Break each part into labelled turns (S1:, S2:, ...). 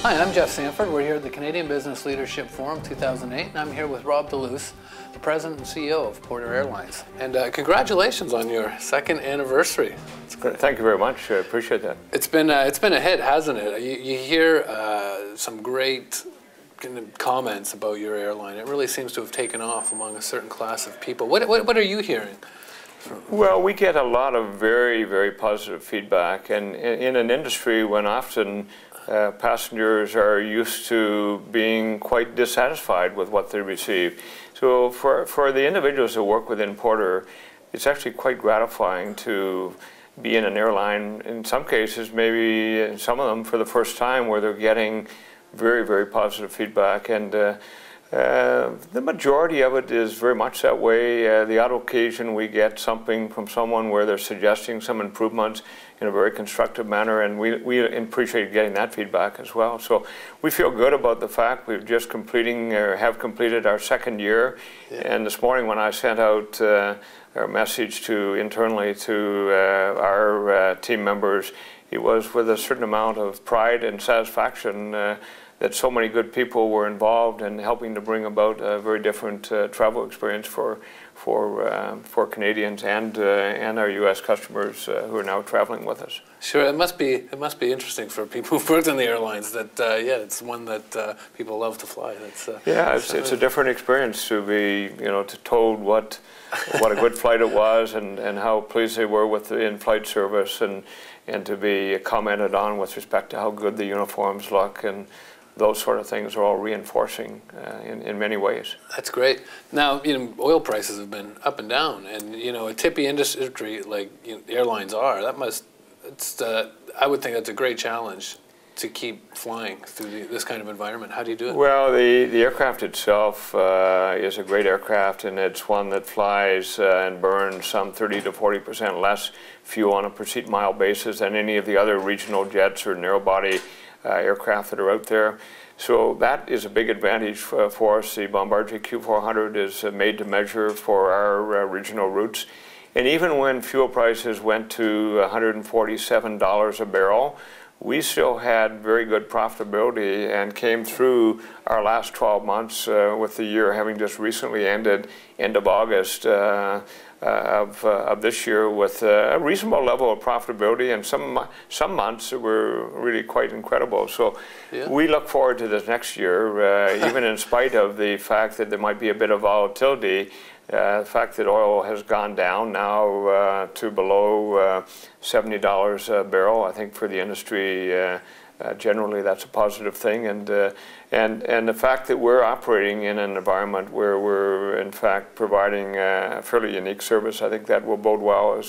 S1: Hi, I'm Jeff Sanford. We're here at the Canadian Business Leadership Forum 2008, and I'm here with Rob Deluce, the President and CEO of Porter Airlines. And congratulations on your second anniversary. It's great.
S2: Thank you very much. I appreciate that.
S1: It's been a hit, hasn't it? You hear some great comments about your airline. It really seems to have taken off among a certain class of people. What are you hearing?
S2: Well, we get a lot of very, very positive feedback, and in an industry when often passengers are used to being quite dissatisfied with what they receive. So for the individuals who work within Porter, it's actually quite gratifying to be in an airline, in some cases, maybe in some of them for the first time, where they're getting very, very positive feedback. And the majority of it is very much that way. The odd occasion we get something from someone where they're suggesting some improvements in a very constructive manner, and we appreciate getting that feedback as well. So we feel good about the fact we've just have completed our second year. Yeah. And this morning when I sent out our message internally to our team members, it was with a certain amount of pride and satisfaction that so many good people were involved in helping to bring about a very different travel experience for Canadians and our U.S. customers who are now traveling with us.
S1: Sure, it must be interesting for people who've worked in the airlines. That yeah, it's one that people love to fly.
S2: It's a different experience to be told what a good flight it was and how pleased they were with the in-flight service and to be commented on with respect to how good the uniforms look, and those sort of things are all reinforcing in many ways.
S1: That's great. Now, oil prices have been up and down, and a tippy industry like airlines are. I would think that's a great challenge to keep flying through this kind of environment. How do you do it?
S2: Well, the aircraft itself is a great aircraft, and it's one that flies and burns some 30 to 40% less fuel on a per seat mile basis than any of the other regional jets or narrow body aircraft that are out there. So that is a big advantage for us. The Bombardier Q400 is made to measure for our regional routes. And even when fuel prices went to $147 a barrel, we still had very good profitability and came through our last 12 months with the year having just recently ended, end of August of this year, with a reasonable level of profitability, and some months were really quite incredible. So yeah, we look forward to this next year, even in spite of the fact that there might be a bit of volatility. The fact that oil has gone down now to below $70 a barrel, I think for the industry generally that's a positive thing, and the fact that we're operating in an environment where we're in fact providing a fairly unique service, I think that will bode well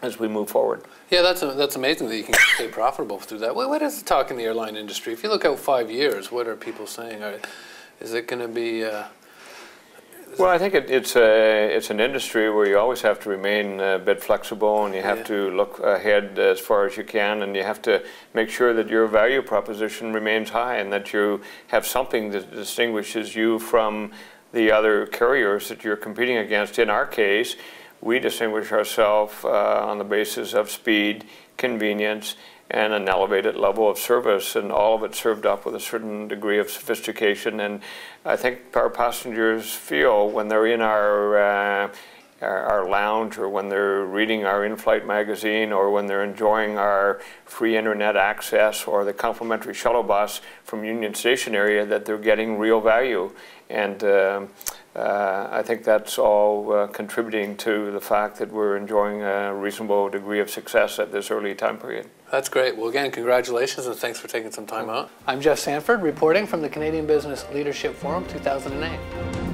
S2: as we move forward. Yeah,
S1: that's amazing that you can stay profitable through that. What is the talk in the airline industry? If you look out 5 years, what are people saying? Is it going to be?
S2: Well, I think it's an industry where you always have to remain a bit flexible, and you have to look ahead as far as you can, and you have to make sure that your value proposition remains high and that you have something that distinguishes you from the other carriers that you're competing against. In our case, we distinguish ourselves on the basis of speed, convenience, and an elevated level of service, and all of it served up with a certain degree of sophistication. And I think our passengers feel when they're in our lounge, or when they're reading our in-flight magazine, or when they're enjoying our free internet access or the complimentary shuttle bus from Union Station area, that they're getting real value. And I think that's all contributing to the fact that we're enjoying a reasonable degree of success at this early time period.
S1: That's great. Well, again, congratulations, and thanks for taking some time out. I'm Jeff Sanford, reporting from the Canadian Business Leadership Forum 2008.